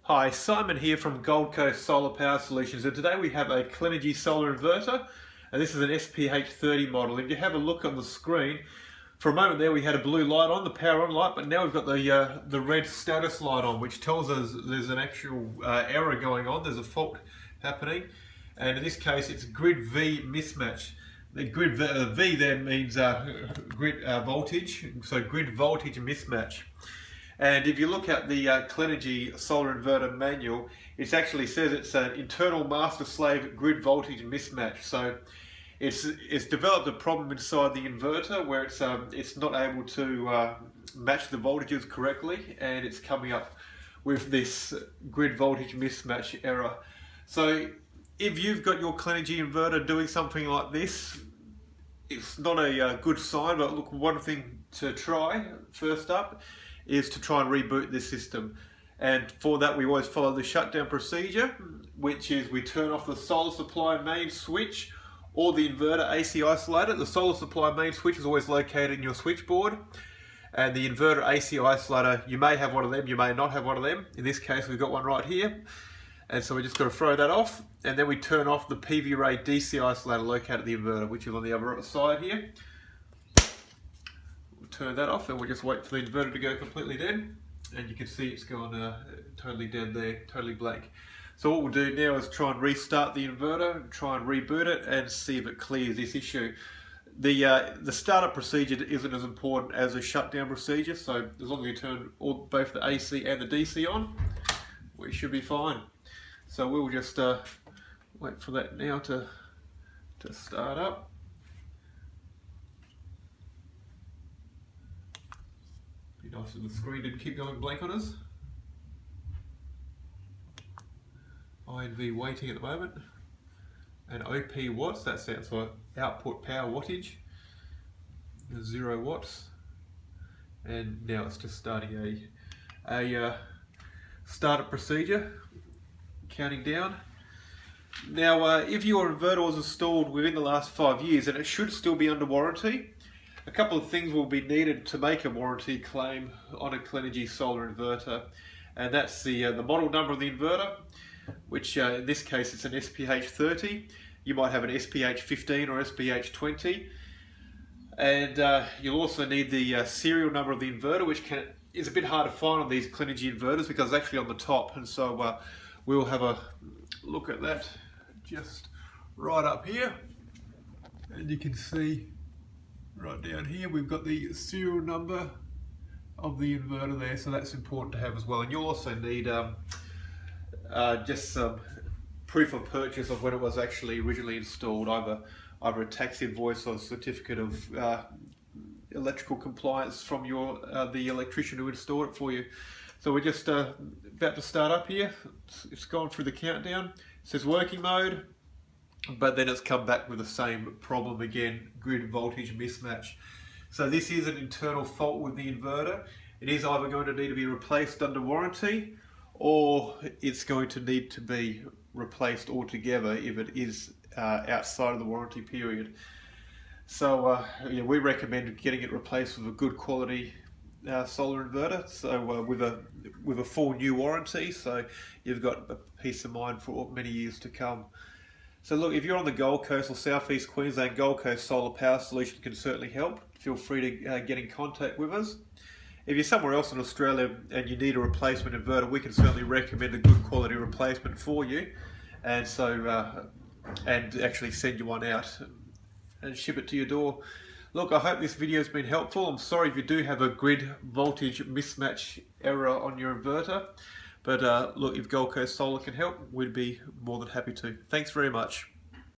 Hi, Simon here from Gold Coast Solar Power Solutions, and today we have a Clenergy solar inverter, and this is an SPH 30 model. If you have a look on the screen, for a moment there we had a blue light on, the power on light, but now we've got the red status light on, which tells us there's an actual error going on, there's a fault happening, and in this case it's Grid V Mismatch. The Grid V there means grid voltage, so Grid Voltage Mismatch. And if you look at the Clenergy solar inverter manual, it actually says it's an internal master-slave grid voltage mismatch. So it's developed a problem inside the inverter where it's not able to match the voltages correctly, and it's coming up with this grid voltage mismatch error. So if you've got your Clenergy inverter doing something like this, it's not a good sign, but look, one thing to try first up is to try and reboot this system. And for that we always follow the shutdown procedure, which is we turn off the solar supply main switch or the inverter AC isolator. The solar supply main switch is always located in your switchboard, and the inverter AC isolator, you may have one of them, you may not have one of them. In this case we've got one right here, and so we just got to throw that off, and then we turn off the PV Ray DC isolator located at the inverter, which is on the other side here. Turn that off and we'll just wait for the inverter to go completely dead, and you can see it's gone totally dead there, totally blank. So what we'll do now is try and restart the inverter and try and reboot it and see if it clears this issue. The startup procedure isn't as important as a shutdown procedure, so as long as you turn both the AC and the DC on, we should be fine. So we'll just wait for that now to start up. Be nice if the screen didn't keep going blank on us. INV waiting at the moment. And OP watts, that stands for output power wattage. 0 watts. And now it's just starting a startup procedure, counting down. Now if your inverter was installed within the last 5 years, then it should still be under warranty. A couple of things will be needed to make a warranty claim on a Clenergy solar inverter, and that's the model number of the inverter, which in this case it's an SPH 30. You might have an SPH 15 or SPH 20, and you'll also need the serial number of the inverter, which is a bit hard to find on these Clenergy inverters because it's actually on the top, and so we'll have a look at that just right up here, and you can see right down here we've got the serial number of the inverter there, so that's important to have as well. And you'll also need just some proof of purchase of when it was actually originally installed, either a tax invoice or a certificate of electrical compliance from the electrician who installed it for you. So we're just about to start up here. It's gone through the countdown. It says working mode, but then it's come back with the same problem again, grid voltage mismatch. So this is an internal fault with the inverter. It is either going to need to be replaced under warranty, or it's going to need to be replaced altogether if it is outside of the warranty period. So yeah, we recommend getting it replaced with a good quality solar inverter, so with a full new warranty, so you've got a peace of mind for many years to come. So look, if you're on the Gold Coast or Southeast Queensland, Gold Coast Solar Power Solution can certainly help. Feel free to get in contact with us. If you're somewhere else in Australia and you need a replacement inverter, we can certainly recommend a good quality replacement for you, and so and actually send you one out and ship it to your door. Look, I hope this video has been helpful. I'm sorry if you do have a grid voltage mismatch error on your inverter. But look, if Gold Coast Solar can help, we'd be more than happy to. Thanks very much.